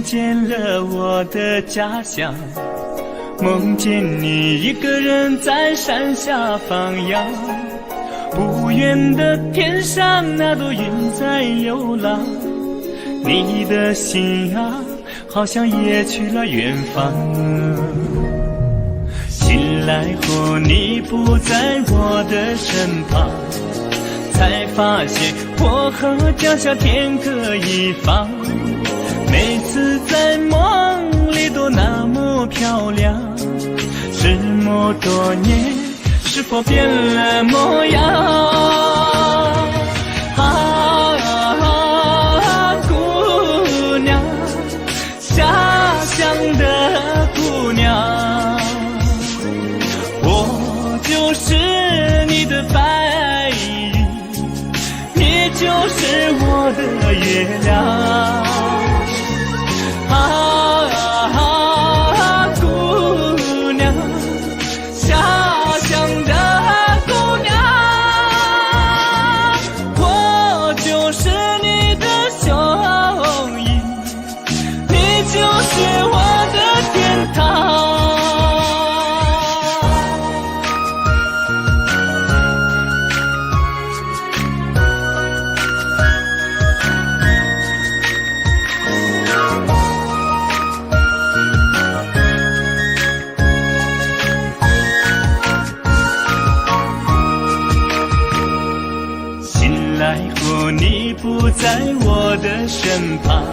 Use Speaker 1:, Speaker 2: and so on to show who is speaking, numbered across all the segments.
Speaker 1: 见了我的家乡，梦见你一个人在山下放羊，不远的天上那朵云在流浪，你的心啊好像也去了远方。醒来后你不在我的身旁，才发现我和脚下天各一方。每次在梦里都那么漂亮，这么多年是否变了模样？姑娘，家乡的姑娘，我就是你的白云，你就是我的月亮。姑娘，家乡的姑娘，我就是你的雄鹰，你就是我的天堂。你不在我的身旁，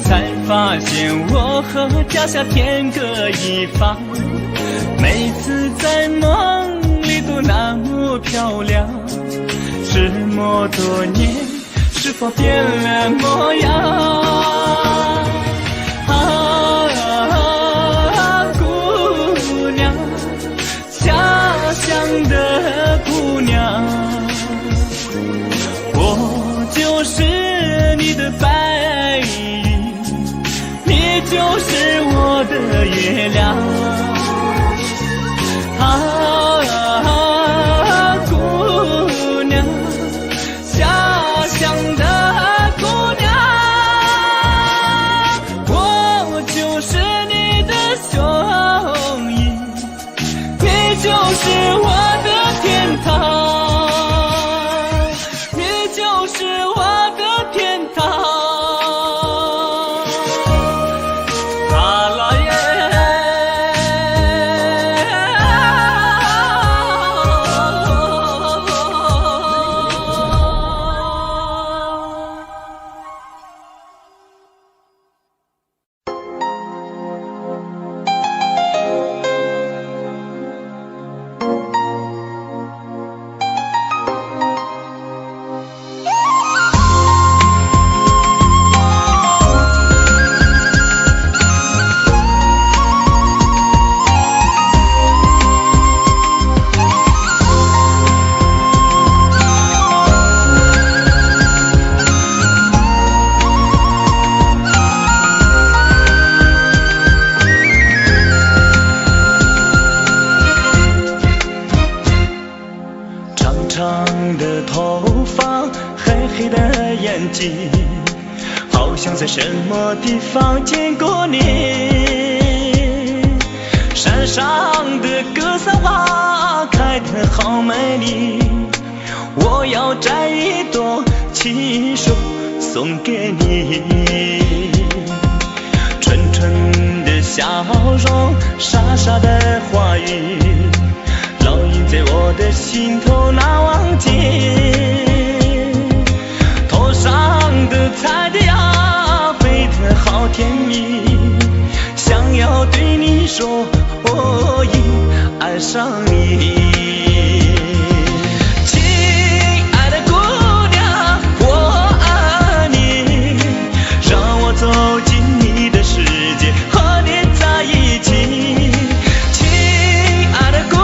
Speaker 1: 才发现我和脚下天各一方。每次在梦里都那么漂亮，这么多年是否变了模样？姑娘，家乡的姑娘，我就是你的白云，你就是我的月亮。姑娘，家乡的姑娘，我就是你的雄鹰，你就是我的天堂。就是我的天堂，啊啦耶！好像在什么地方见过你，山上的格桑花开得好美丽，我要摘一朵亲手送给你。纯纯的笑容，傻傻的话语，烙印在我的心头难忘记。头上的彩蝶啊，飞得好甜蜜，想要对你说，我已爱上你。亲爱的姑娘，我爱你，让我走进你的世界，和你在一起。亲爱的姑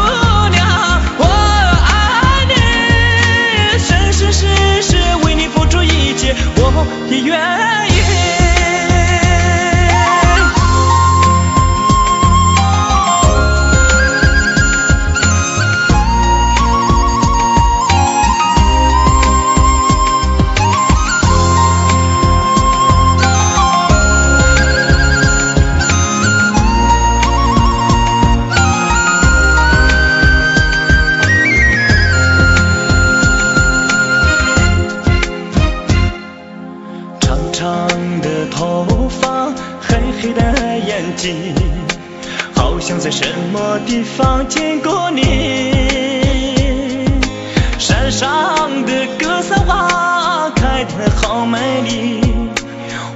Speaker 1: 娘，我爱你，生生世世为你付出一切，我也愿意。什么地方见过你？山上的格桑花开得好美丽，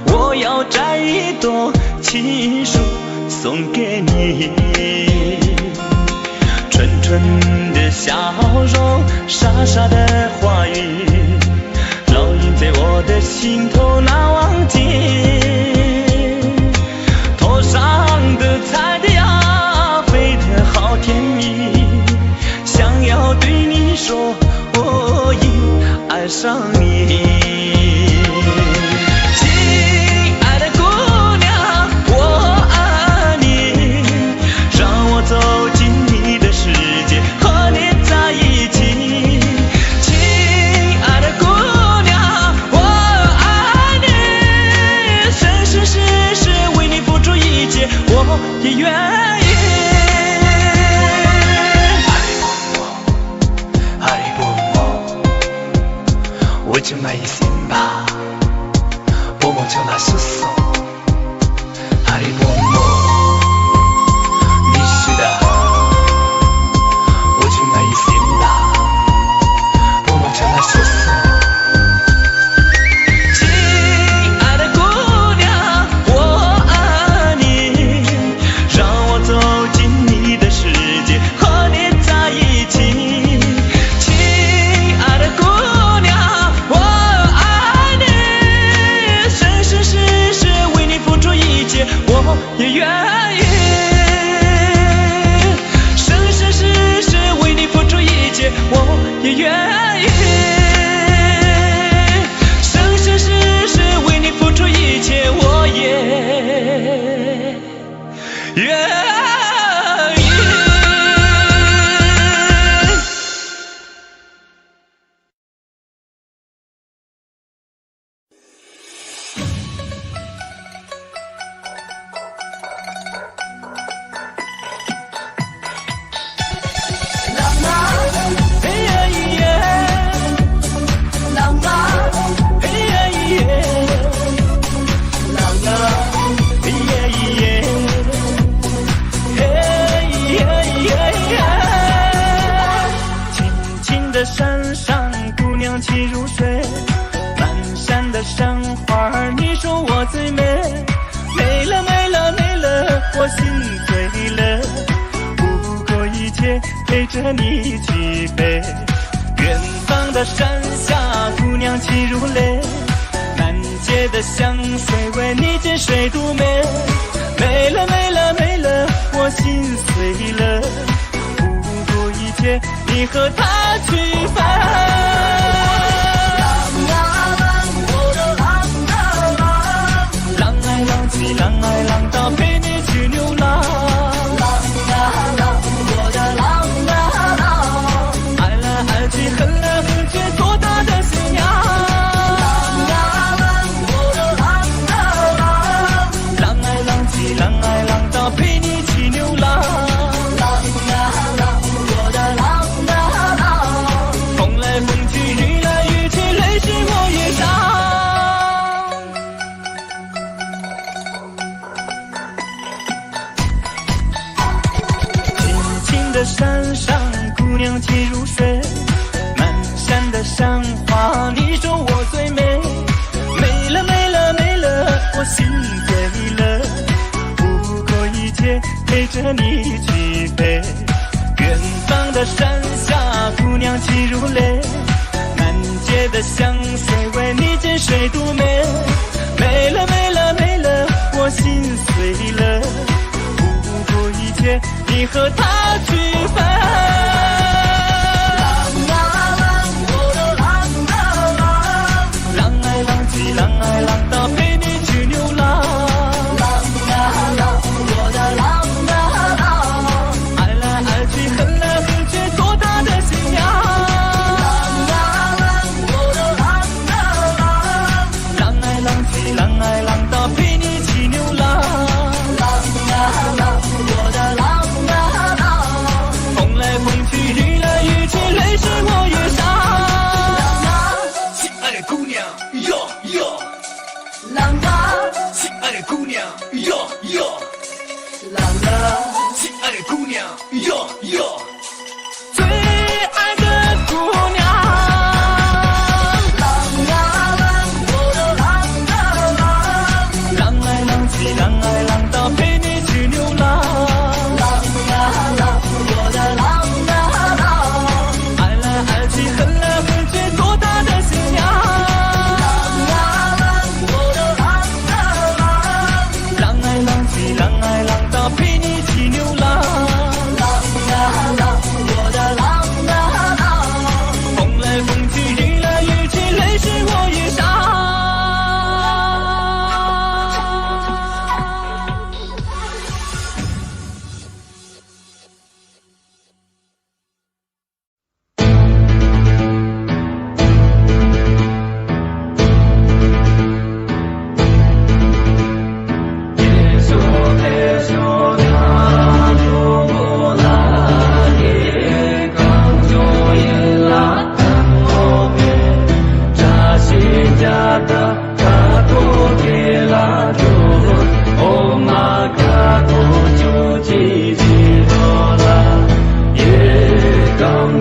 Speaker 1: 我要摘一朵情书送给你。纯纯的笑容，傻傻的话语，烙印在我的心头难忘记。头上的彩蝶啊，飞得好甜蜜，想要对你说我已爱上你。亲爱的姑娘，我爱你，让我走进你的世界，和你在一起。亲爱的姑娘，我爱你，生生世世为你付出一切，我也愿意。Wajumai simba Bomo chona susu Haribomo Nishida Wajumai simba Bomo chona susu 亲爱的姑娘，我爱你，让我走进你的世界，和你在一起。亲爱的姑娘，我爱你，生生世世为你付出一切，我也愿意。生生世世为你付出一切，我也愿意。生生世世为你付出一切，我也愿意。山上姑娘骑入水，满山的山花你说我最美，美了美了美了，我心醉了，不顾一切陪着你去飞。远方的山下姑娘骑入泪，满街的香水为你剪水独美，美了美了美了，我心碎了，你和他去飞。浪爱浪去浪爱浪到陪你去流浪。我的浪啊浪，爱来爱去恨来恨去多大的信仰。我的浪啊浪，浪爱浪去浪爱浪到陪你去流浪。山上姑娘骑入水，满山的山花你说我最美，美了美了美了，我心醉了，不顾一切陪着你去飞。远方的山下姑娘骑入泪，满街的香水为你剪水独美，美了美了美了，我心碎了，不顾一切你和他去飞。浪爱浪去浪爱浪到陪你去流浪。我的浪啊浪，爱来爱去恨来恨去多大的信仰。我的浪啊浪，浪爱浪去浪爱浪到陪你去流浪。我的浪啊浪。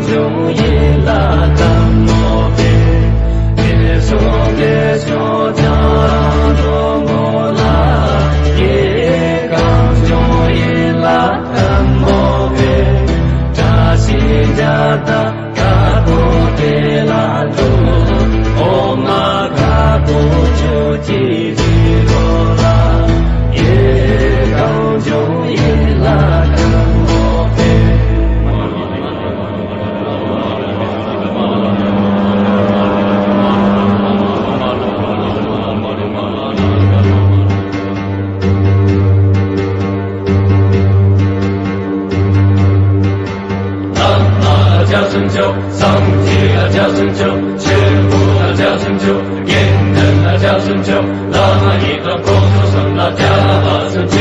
Speaker 2: 中耶拉达摩贝，耶娑耶娑迦拉多摩拉，耶刚中耶拉达摩贝，扎西迦达卡多德拉多，欧玛卡多就吉吉罗拉，耶刚中耶拉达摩贝。加成就，桑提拉加成就，切布拉加成就，耶能拉加成就，拉玛伊拉波多桑拉加拉成千。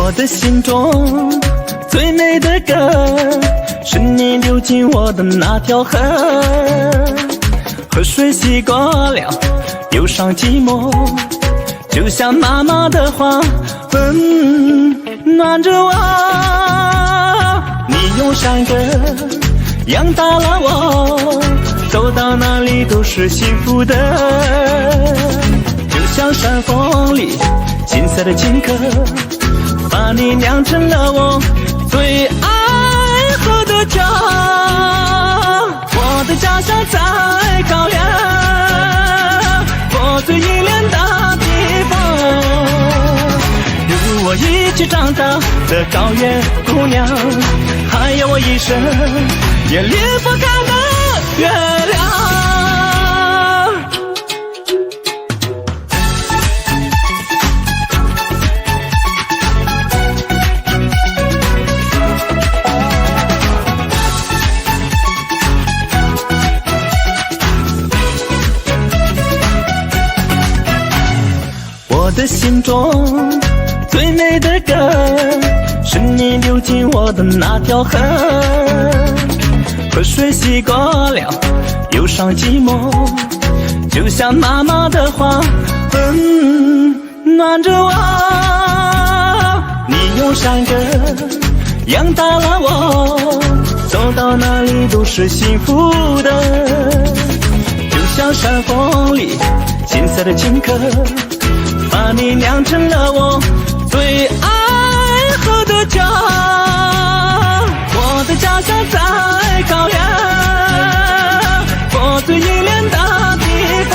Speaker 1: 我的心中最美的歌，是你流进我的那条河。河水洗过了忧伤寂寞，就像妈妈的话温暖着我。你用山歌养大了我，走到哪里都是幸福的，就像山峰里金色的青稞，把你酿成了我最爱喝的酒。的家乡在高原，我最依恋的地方。有我一起长大的高原姑娘，还有我一生也离不开的月亮。我的心中最美的歌，是你流进我的那条河。河水洗过了忧伤寂寞，就像妈妈的话温暖着我。你用山歌养大了我，走到哪里都是幸福的，就像山峰里金色的青稞，把你酿成了我最爱喝的酒。我的家乡在高原，我最依恋的地方。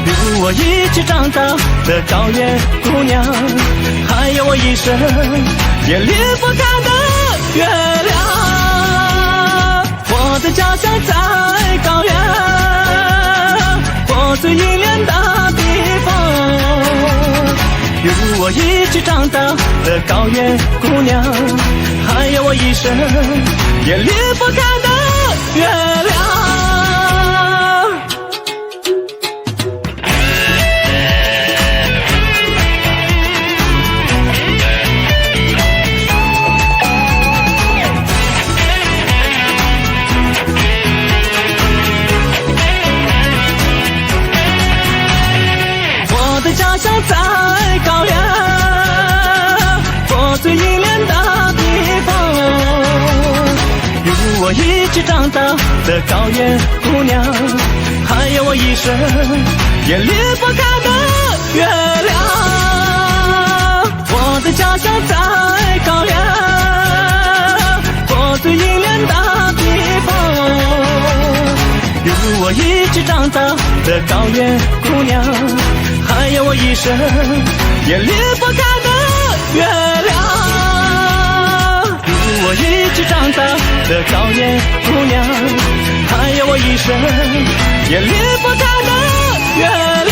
Speaker 1: 有我一起长大的高原姑娘，还有我一生也离不开的月亮。我的家乡在高原，我最依恋的地方。有我一起长大的高原姑娘，还有我一生也离不开的月亮。我的家乡在高原，我最依恋的地方。有我一起长大的高原姑娘，还有我一生也离不开的月亮。我的家乡在高原，我最依恋的地方。有我一起长大的高原姑娘，还有我一生也离不开的月亮。有我一起长大的高原姑娘，还有我一生也离不开的月亮。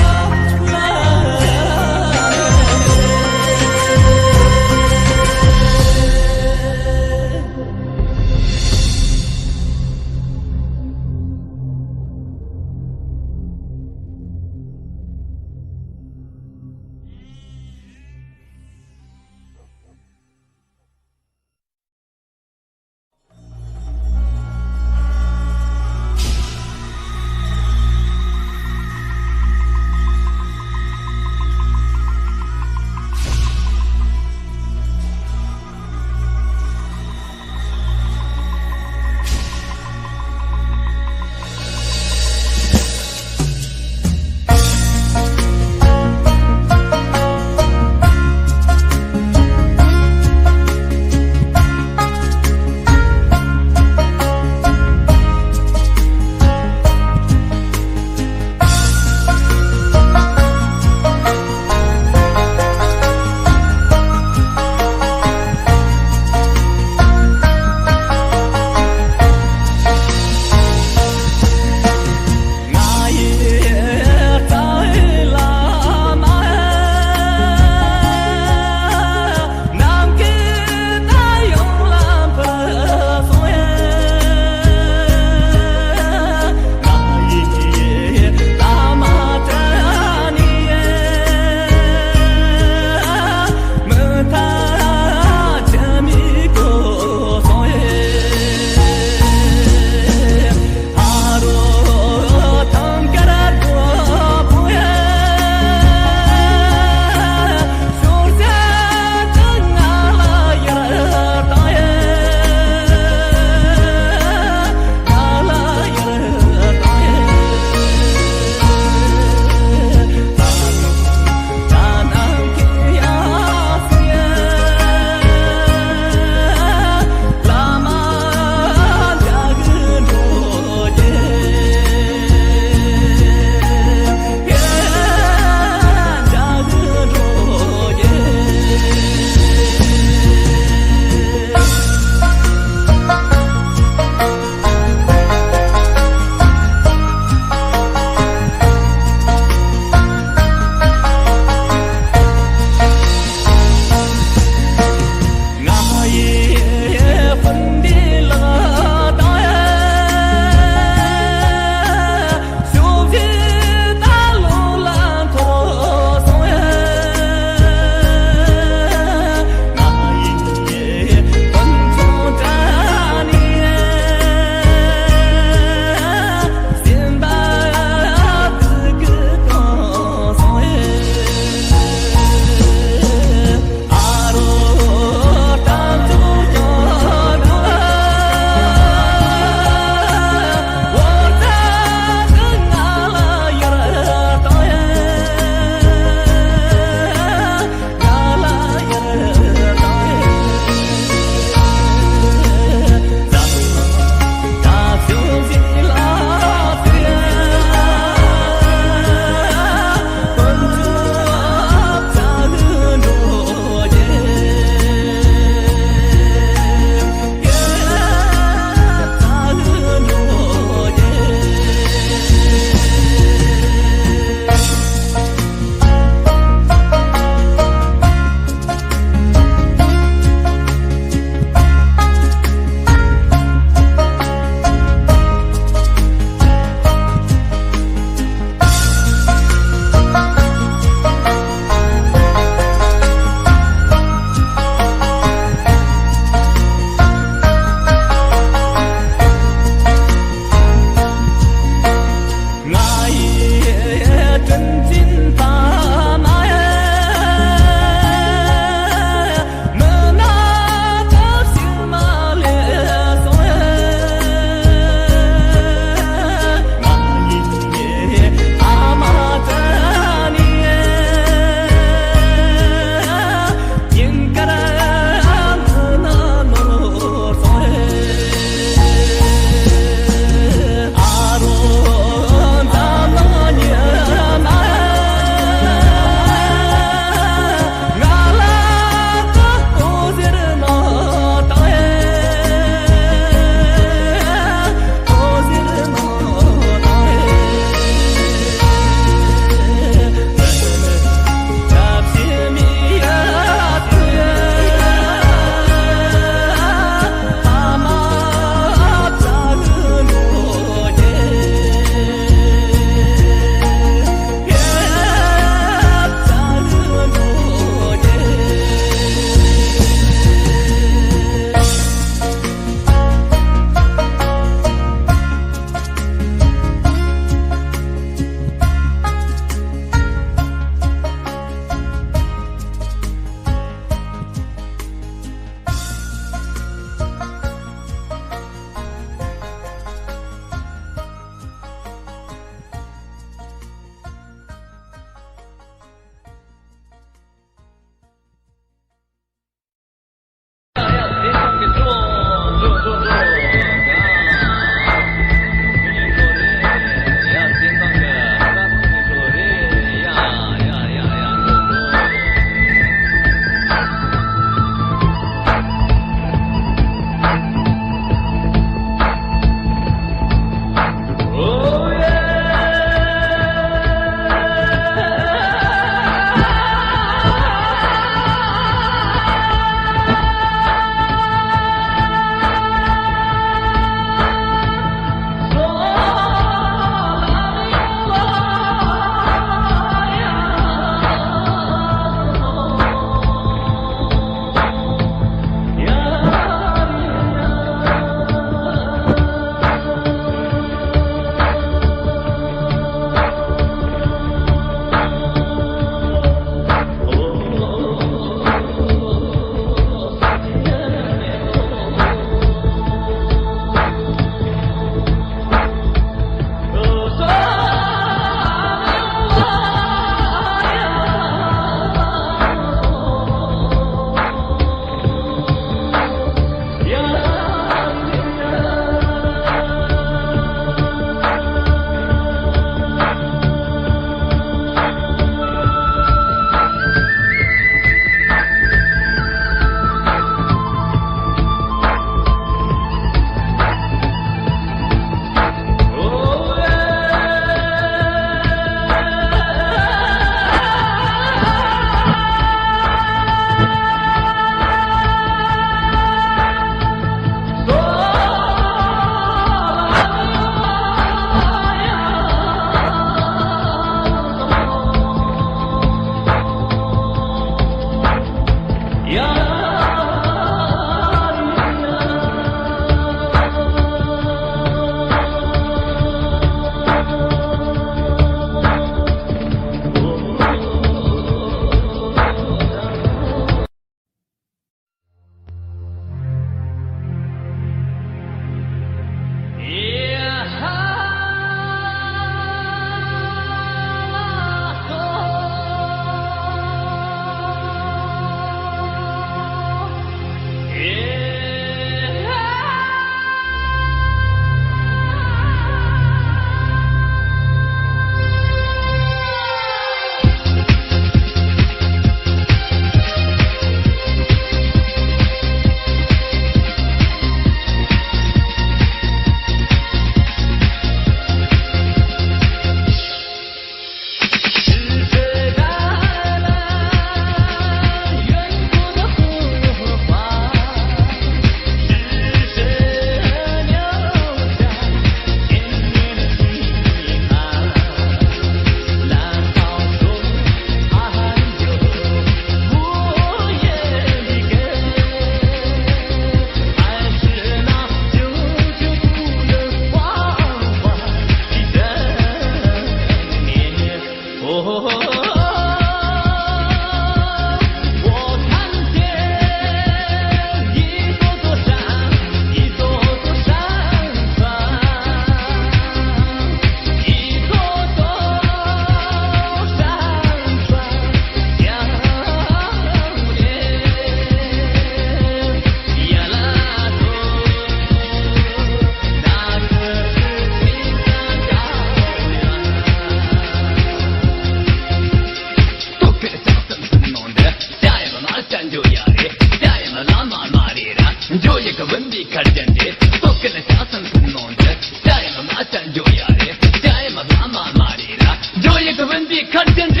Speaker 2: 文笔看见的，都跟那下层是弄的，下一个马上就要的，下一个妈的啦，有一个文笔看见的。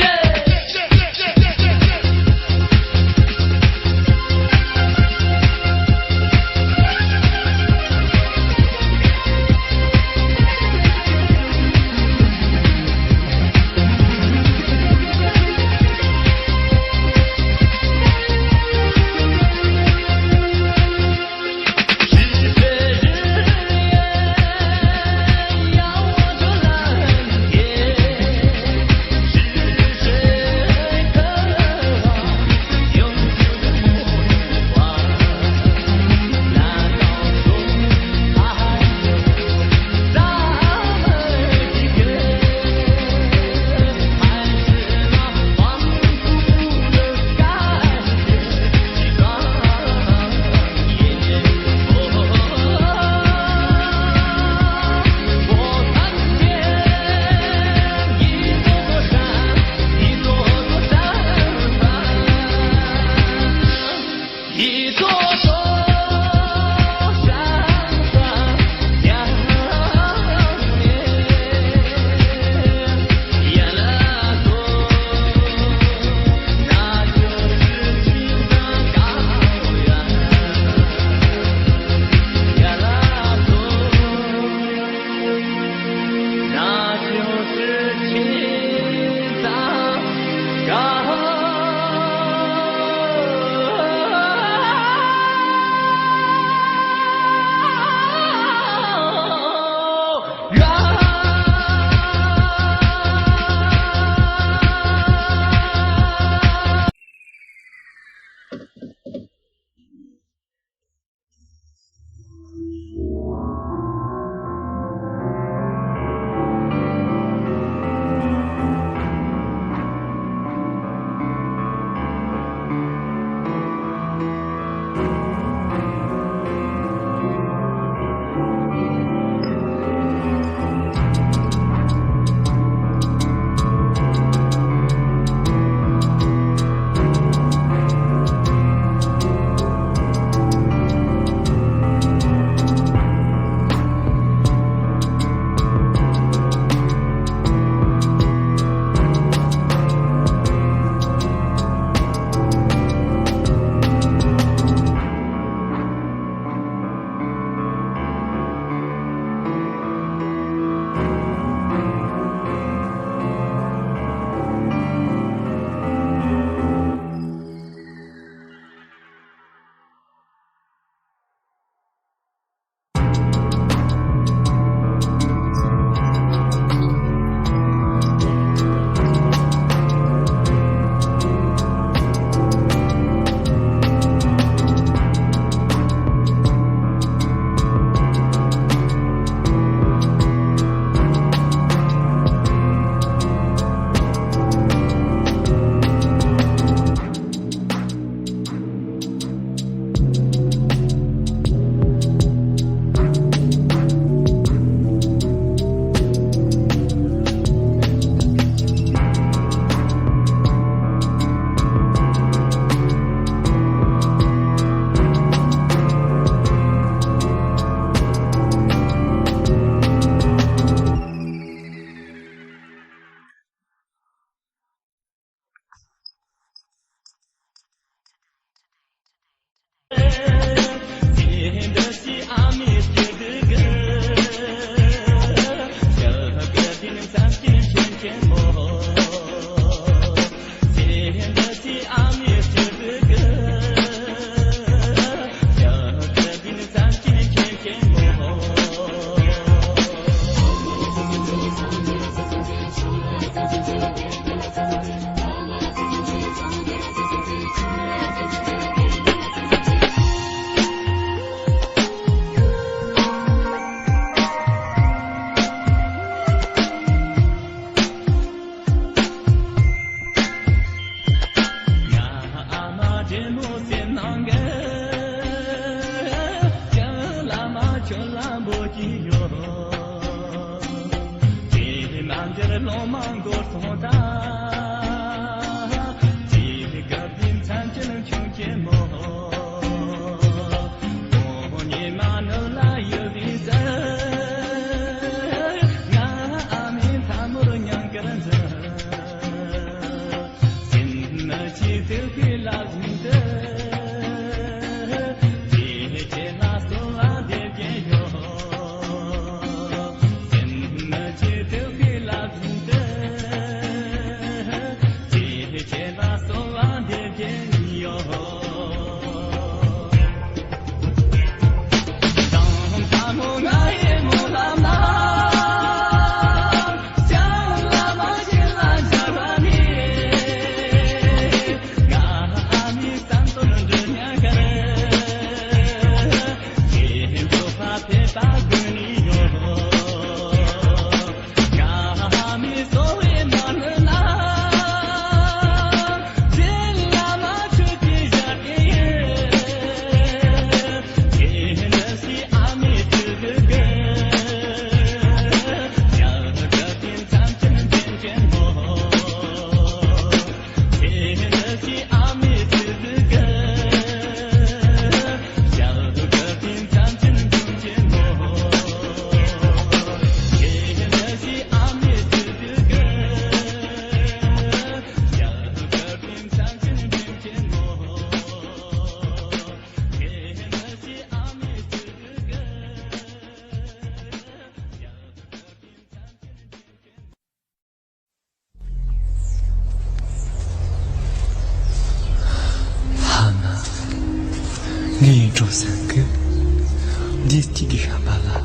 Speaker 1: 디티기 하발라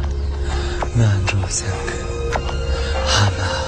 Speaker 1: 난로생크 하나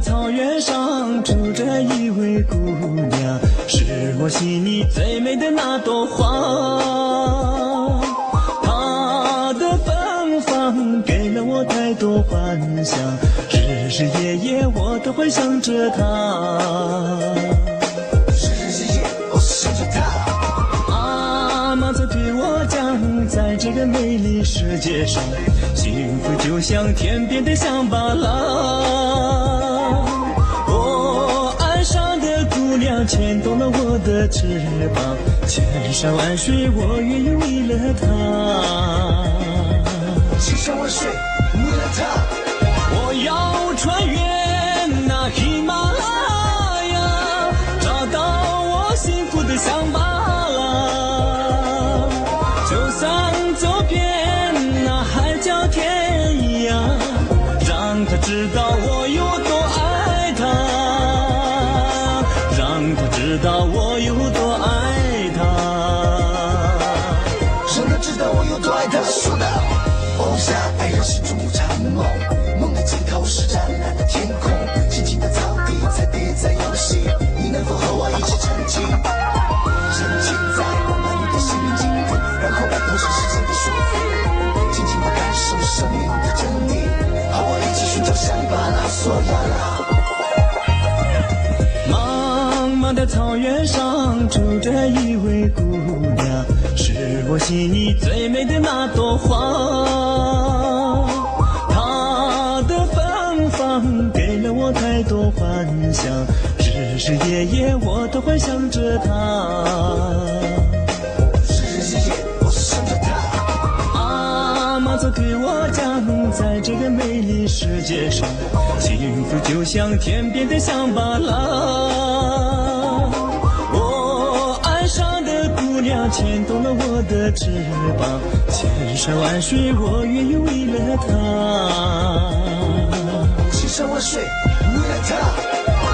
Speaker 1: 草原上住着一位姑娘，是我心里最美的那朵花。她的芬芳给了我太多幻想，日日夜夜我都会想着她。日日夜夜我想着她。阿妈曾对我讲，在这个美丽世界上，幸福就像天边的香巴拉。牵动了我的翅膀，千山万水我愿意为了她。千山万水为了她，我要穿越那喜马拉雅，找到我幸福的香巴拉。就算走遍那海角天涯，让她知道我有多爱她。知道我有多爱他，让他知道我有多爱他。说的放下爱人心中无常梦，梦的尽头是湛蓝的天空，静静的草地，彩蝶在游戏，你能否和我一起沉浸？沉浸在我们的心灵净土，然后摆脱这世界的束缚，静静的感受生命的真谛，和我一起寻找香巴拉索亚拉。的草原上住着一位姑娘，是我心里最美的那朵花。她的芬芳给了我太多幻想，日日夜夜我都会想着她。日日夜夜我想着她。阿妈曾对我讲，在这个美丽世界上，幸福就像天边的香巴拉。牵动了我的翅膀，千山万水我愿意为了她。千山万水为了她，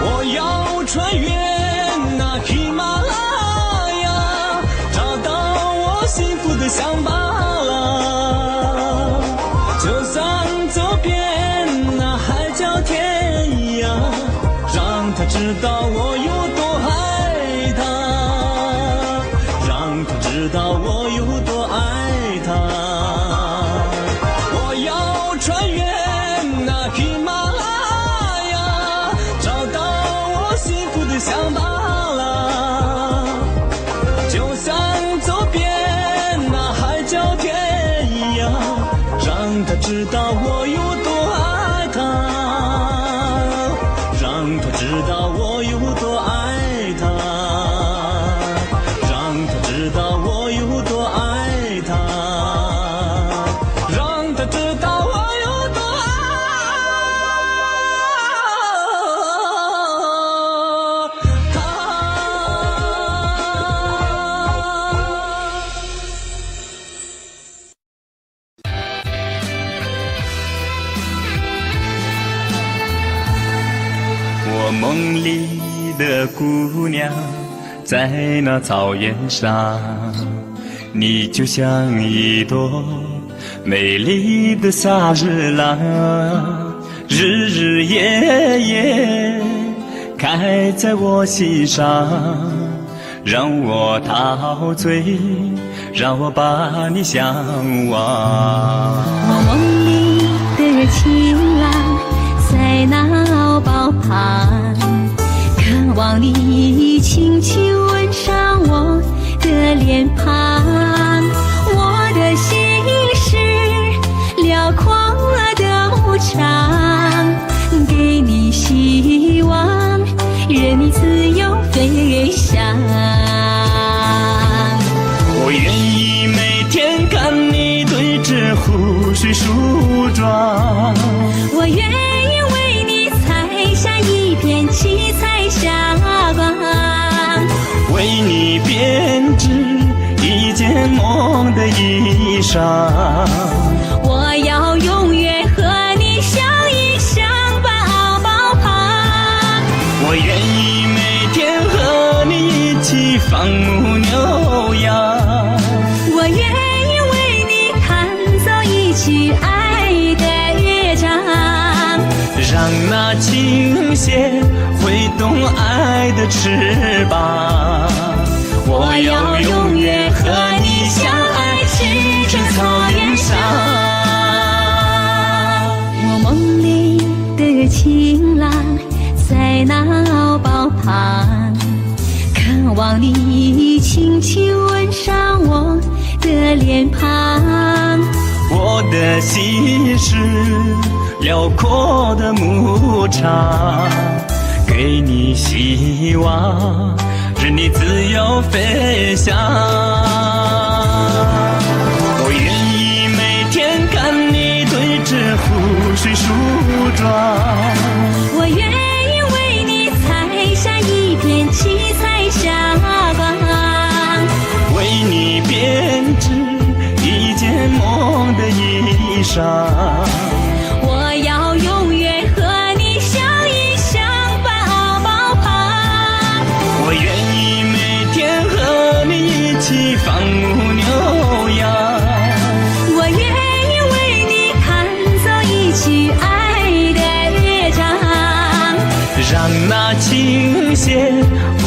Speaker 1: 我要穿越那喜马拉雅，找到我幸福的香巴拉。就算走遍那海角天涯，让她知道我有多爱她。知道我有多爱她，我要穿越那喜马拉雅，找到我幸福的香巴拉。就算走遍那海角天涯，让她知道我有多爱她，让她知道我有多爱她。知道我有多爱他，让他知道我有多爱他。我梦里的姑娘在那草原上，你就像一朵美丽的夏日兰，日日夜夜开在我心上，让我陶醉，让我把你向往。
Speaker 3: 我梦里的情郎在那宝旁，渴望你轻轻吻上我的脸庞，我的心是辽阔的无常，给你希望，任你自由飞翔。
Speaker 1: 我愿意每天看你对着湖水梳妆，
Speaker 3: 我愿意
Speaker 1: 为你编织一件梦的衣裳。
Speaker 3: 我要永远和你相依相伴敖宝旁，
Speaker 1: 我愿意每天和你一起放牧牛羊，
Speaker 3: 我愿意为你弹奏一曲爱的乐章，
Speaker 1: 让那琴弦挥动爱的翅膀。我要永远和你相爱，驰骋草原上。
Speaker 3: 我梦里的情郎在那敖宝旁，渴望你轻轻吻上我的脸庞。
Speaker 1: 我的心是辽阔的牧场，给你希望，任你自由飞翔。我愿意每天看你对着湖水梳妆，
Speaker 3: 我愿意为你采下一片七彩霞光，
Speaker 1: 为你编织一件梦的衣裳。
Speaker 3: 我要永远和你相依相伴敖宝旁，
Speaker 1: 我愿意每天和你一起放牧牛羊，
Speaker 3: 我愿意为你弹奏一曲爱的乐章，
Speaker 1: 让那琴弦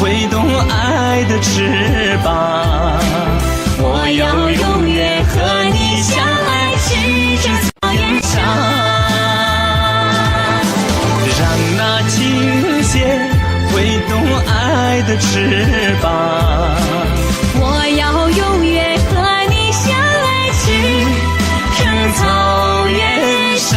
Speaker 1: 挥动爱的翅膀。我要永远和你相爱，驰骋草原上，让那琴弦挥动爱的翅膀。
Speaker 3: 我要永远和你相爱，驰骋草原上。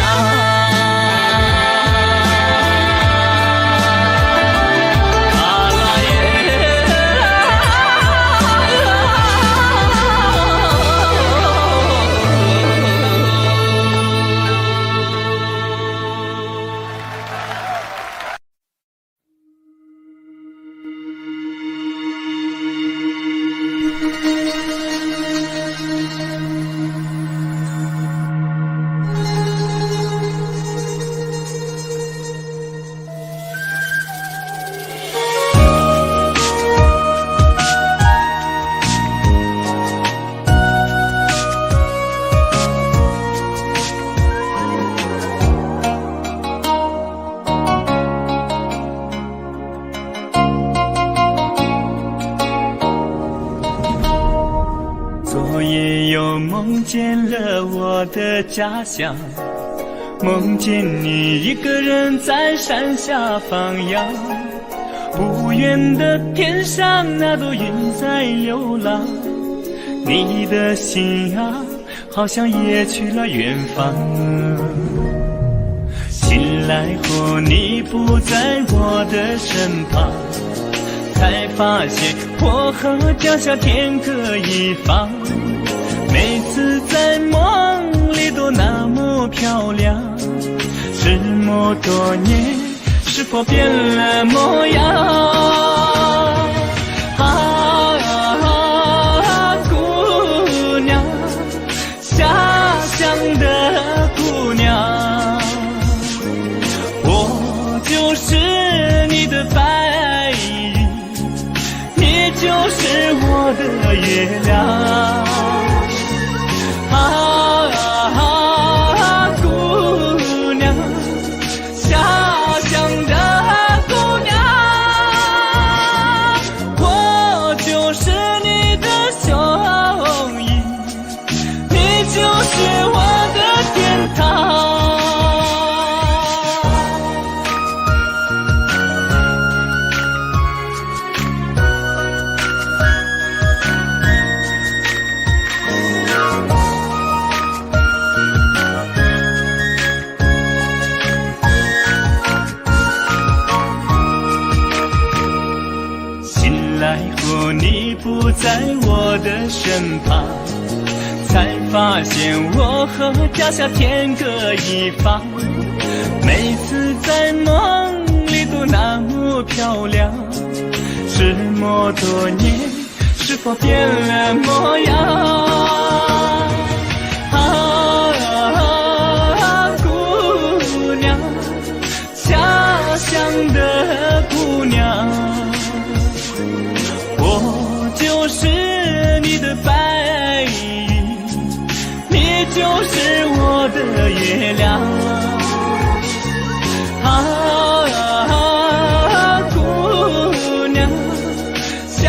Speaker 1: 昨夜又梦见了我的家乡，梦见你一个人在山下放羊，不远的天上那朵云在流浪，你的心啊好像也去了远方。醒来后你不在我的身旁，才发现我和脚下天各一方。每次在梦里都那么漂亮，这么多年是否变了模样？姑娘，家乡的姑娘，我就是你的白云，你就是我的月亮。姑娘，家乡的姑娘，我就是你的雄鹰，你就是我的天堂。你不在我的身旁，才发现我和脚下天各一方。每次在梦里都那么漂亮，这这么多年，是否变了模样？姑娘，家乡的姑娘，我就是你的白云，你就是我的月亮。姑娘，家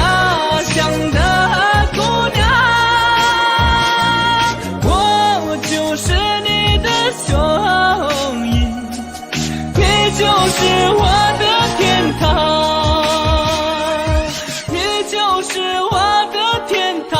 Speaker 1: 乡的姑娘，我就是你的雄鹰，你就是我的天堂，你就是我的天堂。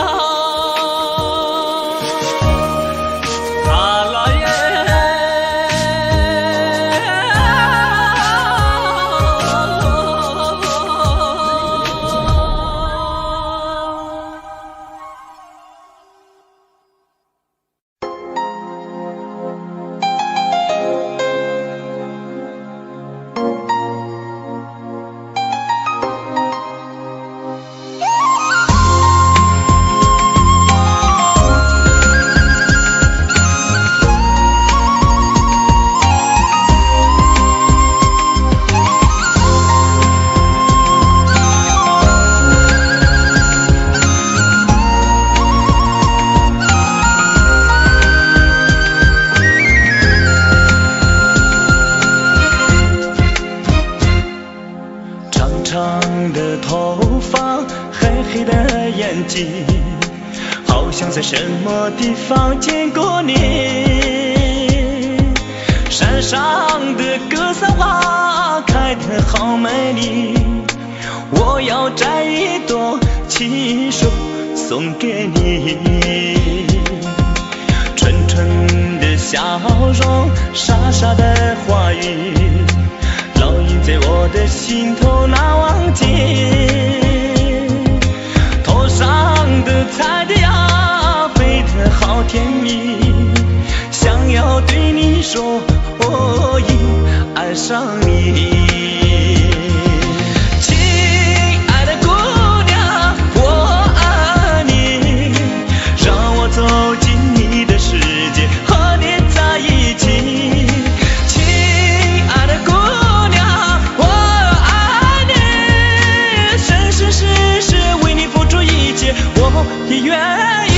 Speaker 1: 好像在什么地方见过你，山上的格桑花开得好美丽，我要摘一朵亲手送给你。纯纯的笑容，傻傻的话语，烙印在我的心头难忘记。头上的彩蝶呀，飞得好甜蜜，想要对你说，我已爱上你。亲爱的姑娘，我爱你，让我走进你的世界，和你在一起。亲爱的姑娘，我爱你，生生世世为你付出一切，我也愿意。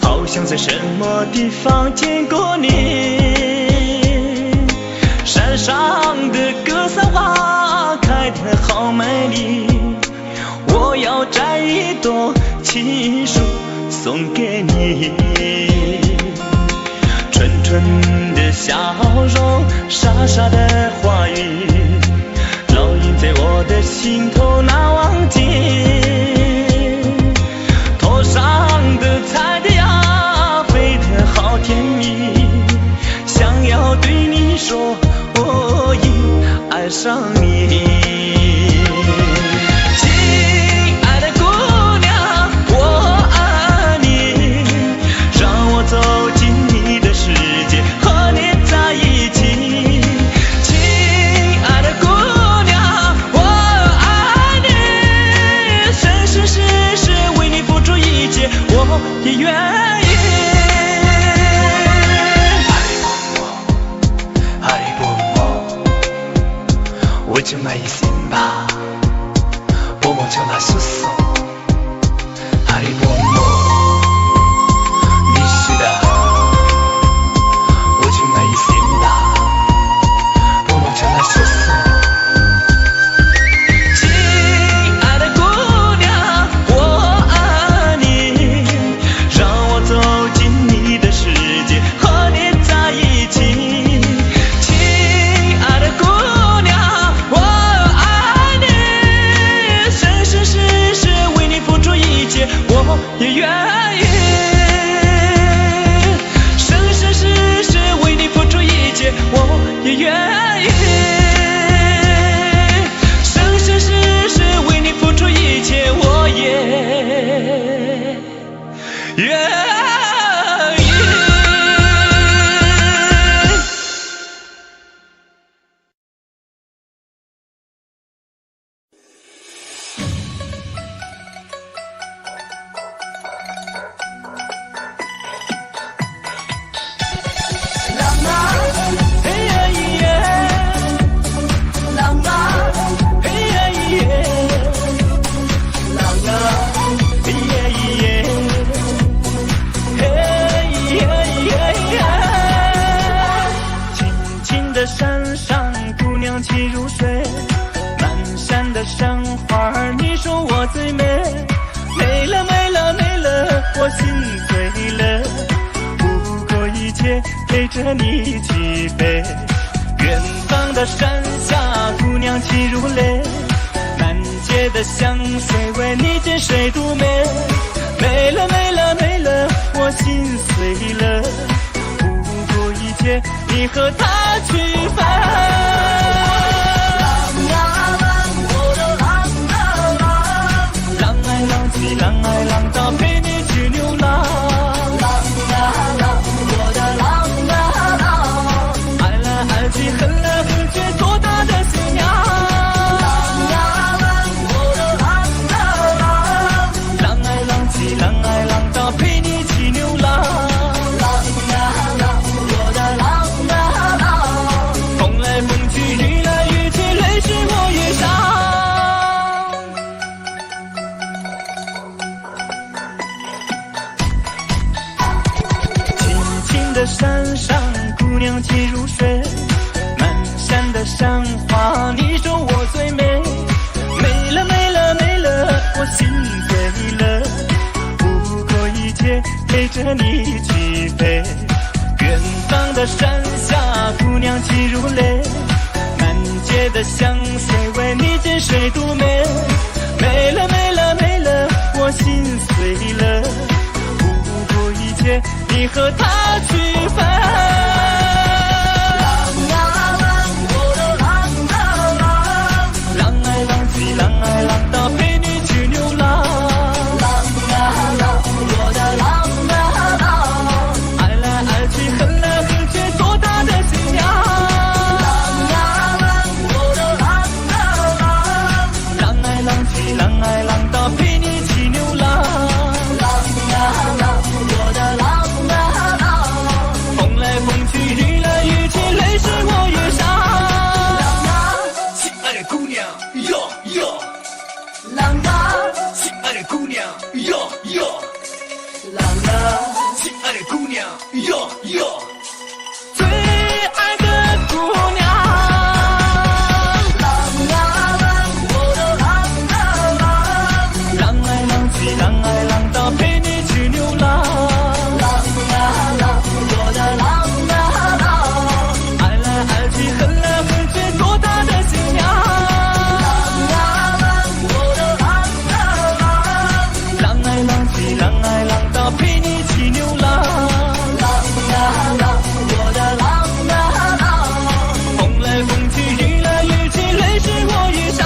Speaker 1: 好像在什么地方见过你，山上的格桑花开得好美丽，我要摘一朵亲手送给你。纯纯的笑容，傻傻的话语，烙印在我的心头难忘记。头上的彩蝶呀，飞得好甜蜜，想要对你说，我已爱上你。亲爱的姑娘，我爱你，让我走进你的世界，和你在一起。亲爱的姑娘，我爱你，生生世世为你付出一切，我也愿意。Wajma isimba Bomo chona suso Haribomo Nishida Wajma isimba Bomo chona suso 亲爱的姑娘，我爱你，让我走进你的世界，和你在一起。亲爱的姑娘，切陪着你起飞。远方的山下，姑娘情如泪，满街的香水为你见谁独美。没了没了没了，我心碎了，不顾一切你和他去飞。浪啊浪起浪啊浪到陪你去流浪。我的浪啊浪，爱来爱去恨来恨去多大的心呀。我的浪啊浪，浪爱浪起浪爱浪到陪你去流浪。我的浪啊浪，风来风去雨来雨去泪是我遇上。的山上，姑娘情如水，满山的山花，你说我最美。没了没了没了，我心碎了，不顾一切陪着你起飞。远方的山下，姑娘情如泪，满街的香水为你见谁独美。没了没了没了，我心碎了，不顾一切你和他去飞。浪啊浪，我的浪啊浪，浪爱浪起浪爱浪到陪你去流浪。浪啊浪，我的浪啊浪，爱来爱去恨来恨去多大的心呀。浪啊浪，我的浪啊浪，浪爱浪起浪爱浪到陪你去流浪。浪啊浪，我的浪啊浪，风来风去雨来雨去泪是我遇上。浪啊，亲爱的姑娘哟哟，浪啊，亲爱的姑娘哟哟，浪啊，亲爱的姑娘哟哟，最爱的姑娘。浪啊浪，我的浪啊浪，浪爱浪起浪爱浪到陪你去流浪。我的浪啊浪，爱来爱去恨来恨去多大的心呀。我的浪啊浪，浪爱浪起浪爱浪到陪你去流浪。我的浪啊浪，风来风去雨来雨去泪是我遇上。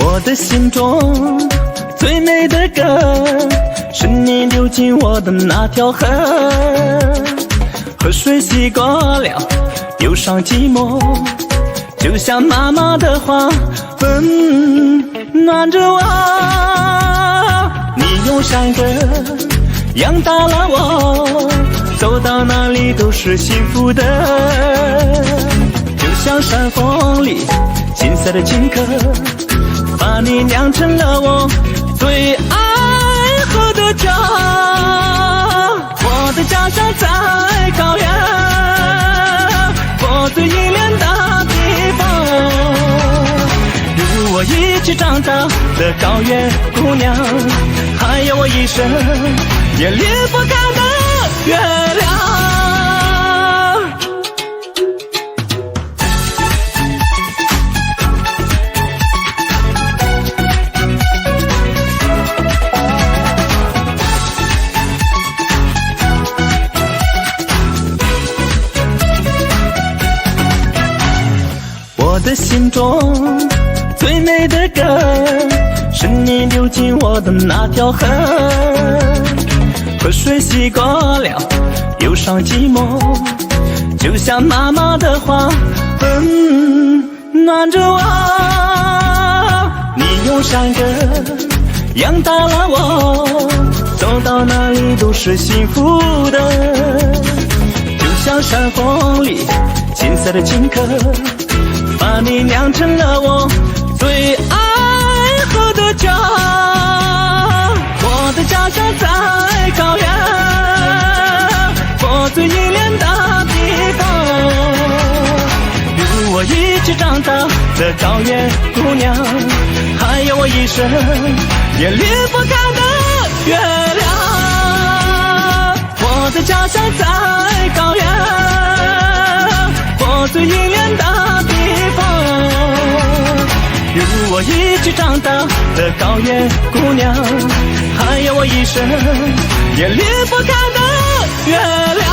Speaker 1: 我的心中最美的歌，是你流进我的那条河。河水洗过了忧伤寂寞，就像妈妈的话温暖着我。你用山歌养大了我，走到哪里都是幸福的。就像山峰里金色的青稞，把你酿成了我最爱喝的酒。我的家乡在高原，我最依恋的地方。与我一起长大的高原姑娘，还有我一生也离不开的月亮。我的心中最美的歌，是你流进我的那条河。河水洗过了忧伤寂寞，就像妈妈的话温暖着我。你用山歌养大了我，走到哪里都是幸福的。就像山峰里金色的青稞，把你酿成了我最爱喝的酒。我的家乡在高原，我最依恋的地方。与我一起长大的高原姑娘，还有我一生也离不开的月亮。我的家乡在高原，我最依恋的地方。与我一起长大的高原姑娘，还有我一生也离不开的月亮。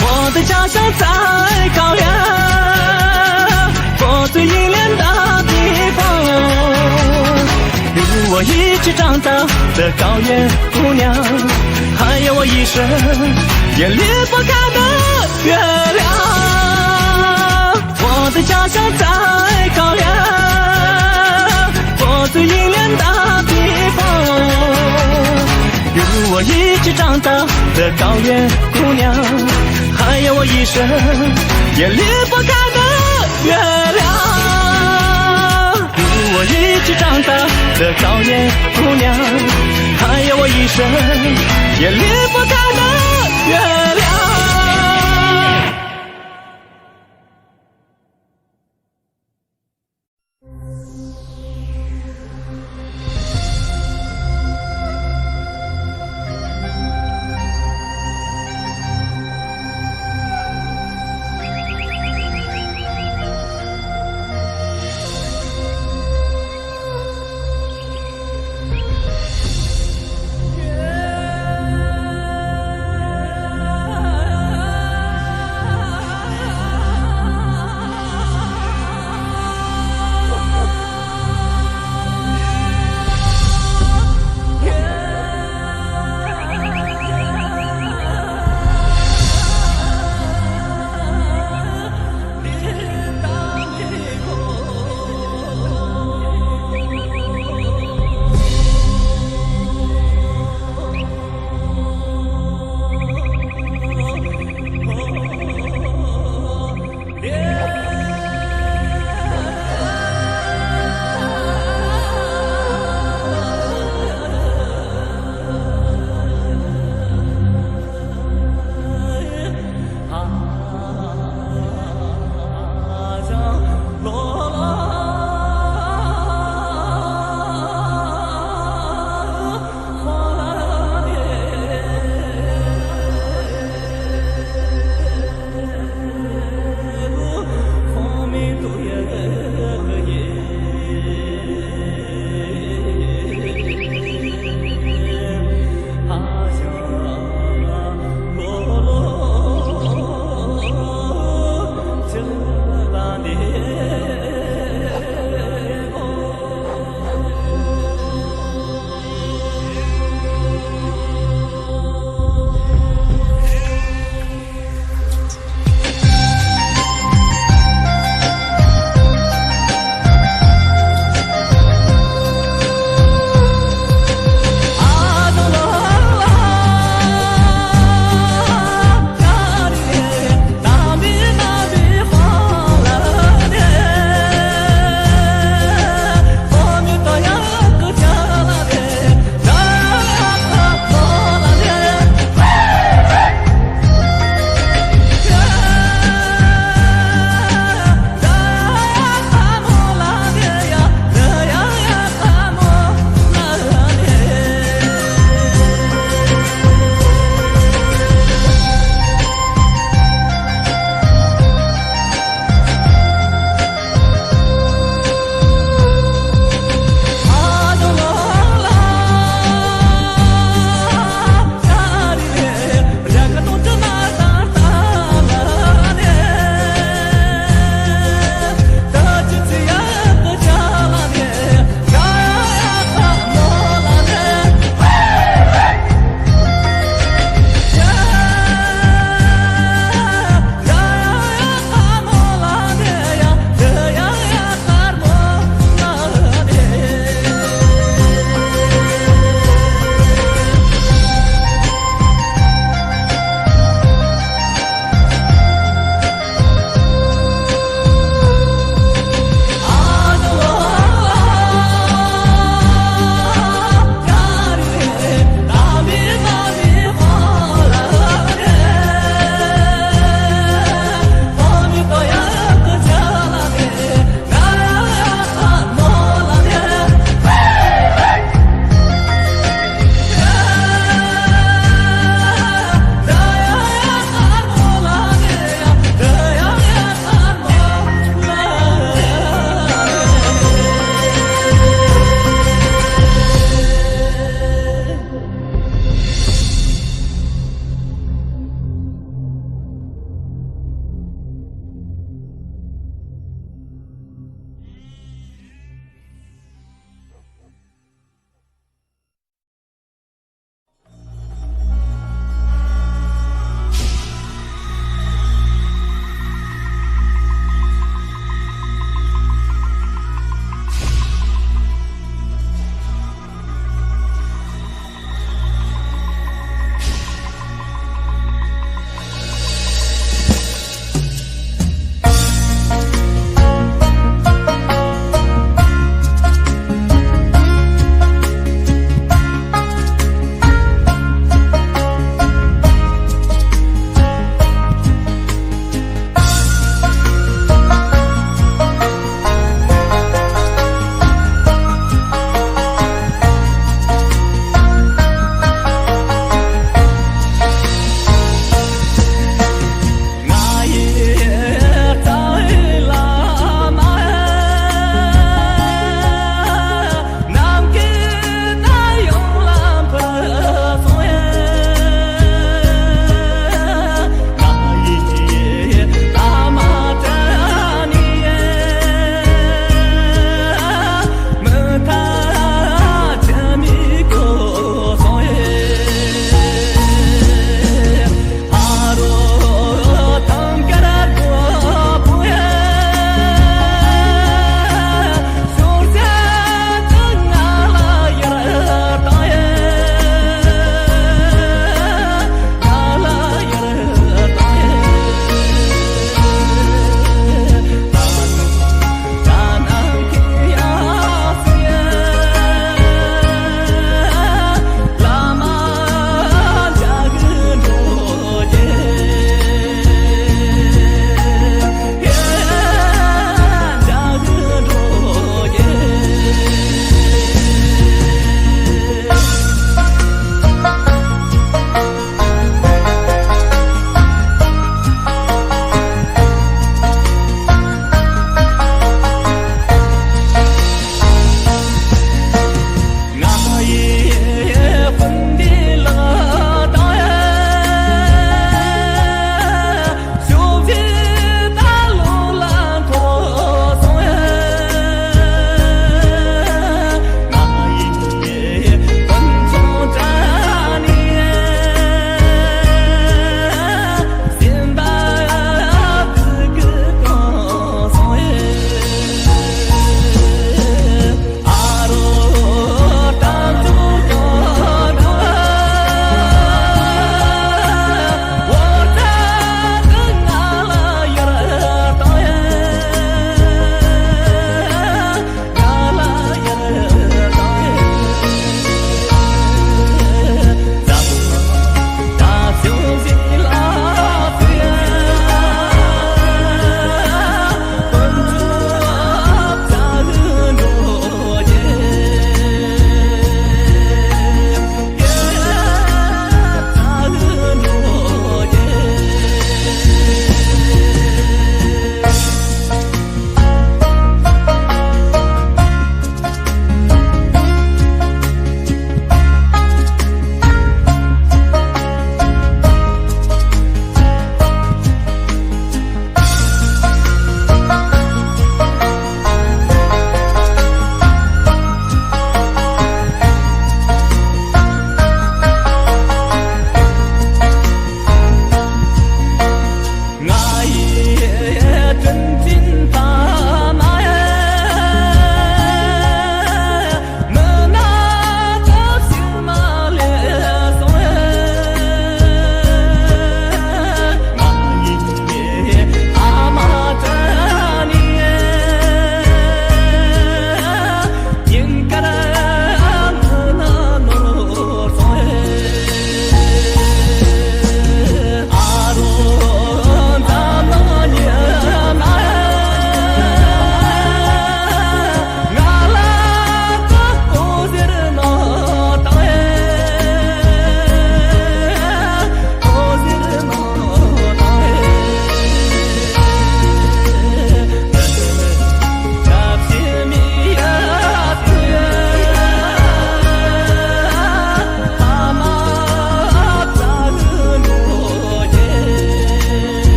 Speaker 1: 我的家乡在高原，我最依恋的地方。与我一起长大的高原姑娘，还有我一生也离不开的月亮。我的家乡在高原，我最依恋的地方。与我一起长大的高原姑娘，还有我一生也离不开的月亮。与我一起长大的高原姑娘，还有我一生也离不开的月亮。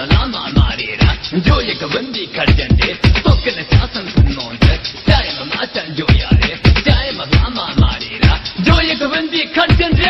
Speaker 2: 拉玛玛里啦，就一个问题看见的，多跟那家生存弄的，家人们马上就要的，家人们拉玛玛里啦，就一个问题看见的。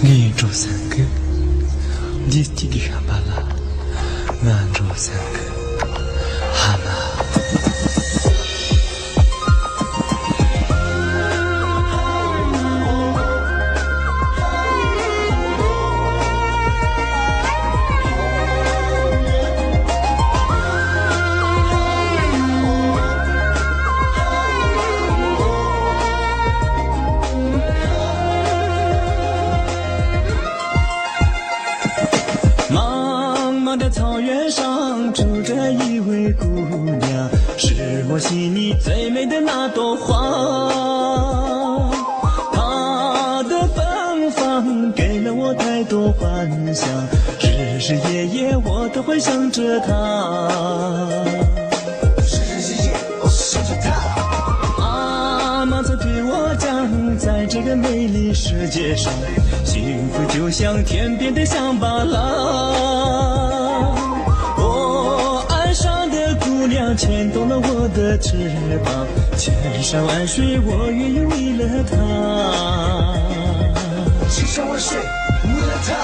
Speaker 1: Ngiro sangke, distigi hambala, ngandro sangke, hama. 草原上住着一位姑娘，是我心里最美的那朵花。她的芬芳给了我太多幻想，日日夜夜我都会想着她。日日夜夜我想着她。阿妈曾对我讲，在这个美丽世界上，幸福就像天边的香巴拉。姑娘牵动了我的翅膀，千山万水我愿意为了她。千山万水为了她，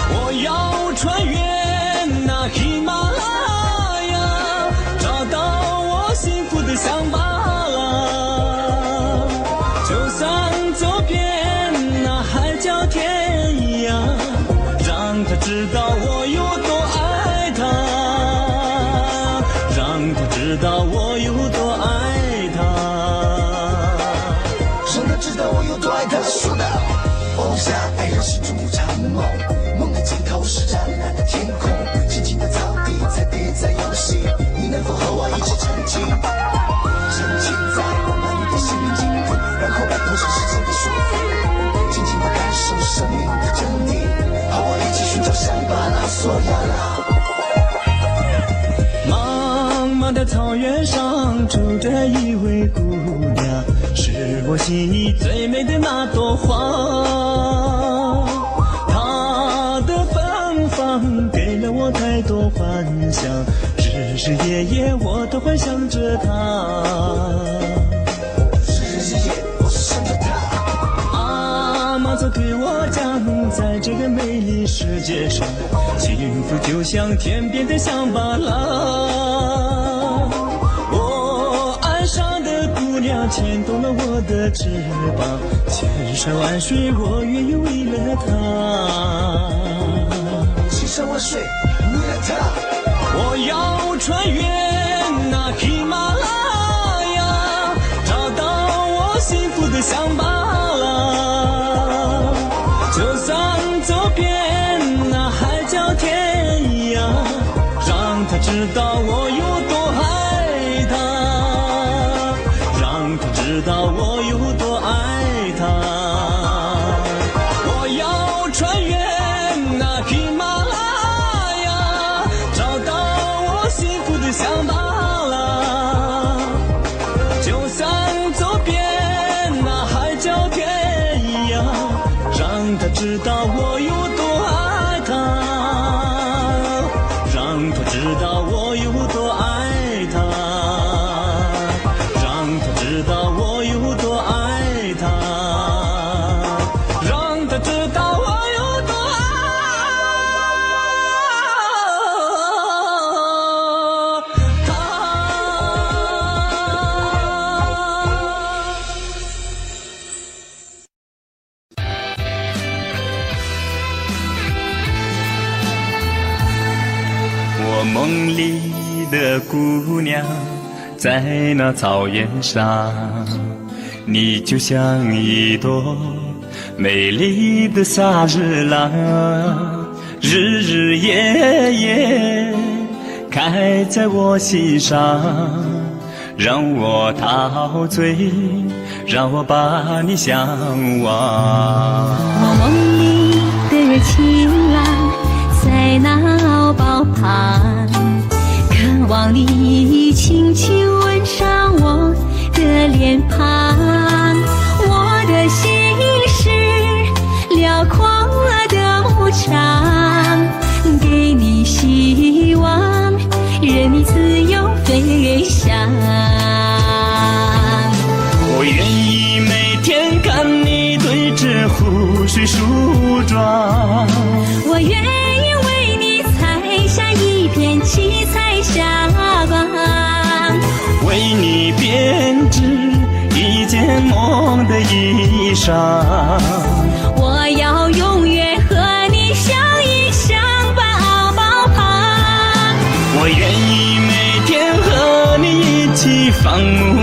Speaker 1: 我要穿越那喜马拉雅，找到我幸福的香巴拉。就算走遍那海角天涯，让她知道我有多爱她。让她知道我有多爱她，让她知道我有多爱她。说的，放下爱人心中无常的梦，梦的尽头是湛蓝的天空，静静的草地，彩蝶在游戏，你能否和我一起沉浸？沉浸在我们的心灵净土，然后摆脱这世界的束缚，静静的感受生命的真谛，和我一起寻找香巴拉索亚拉。茫茫的草原上住着一位姑娘，是我心里最美的那朵花。她的芬芳给了我太多幻想，日日夜夜我都幻想着她。日日夜夜我想着她。阿妈曾对我讲，在这个美丽世界上，幸福就像天边的香巴拉。姑娘牵动了我的翅膀，千山万水我愿意为了她。千山万水为了她，我要穿越那喜马拉雅，找到我幸福的香巴拉。就算走遍那海角天涯，让她知道我有多爱她。知道我有多爱她，我要穿越那喜马拉雅，找到我幸福的香巴拉。就算走遍那海角天涯，让她知道我有多爱她，让她知道我有多爱她。知道我有多爱她，让她知道我有多爱她。我梦里的姑娘，在那草原上，你就像一朵美丽的萨日朗，日日夜夜开在我心上，让我陶醉，让我把你向往。
Speaker 3: 我梦里的情郎，在那敖包旁，渴望你轻轻吻上我的脸庞，我的心是辽阔的无常，给你希望，任你自由飞翔。我
Speaker 1: 愿意每天看你对着湖水梳妆。
Speaker 3: 我愿意为你采下一片七彩霞光，
Speaker 1: 为你编织一件梦的衣裳。
Speaker 3: 我要永远和你相依相伴抱旁。
Speaker 1: 我愿意每天和你一起放牧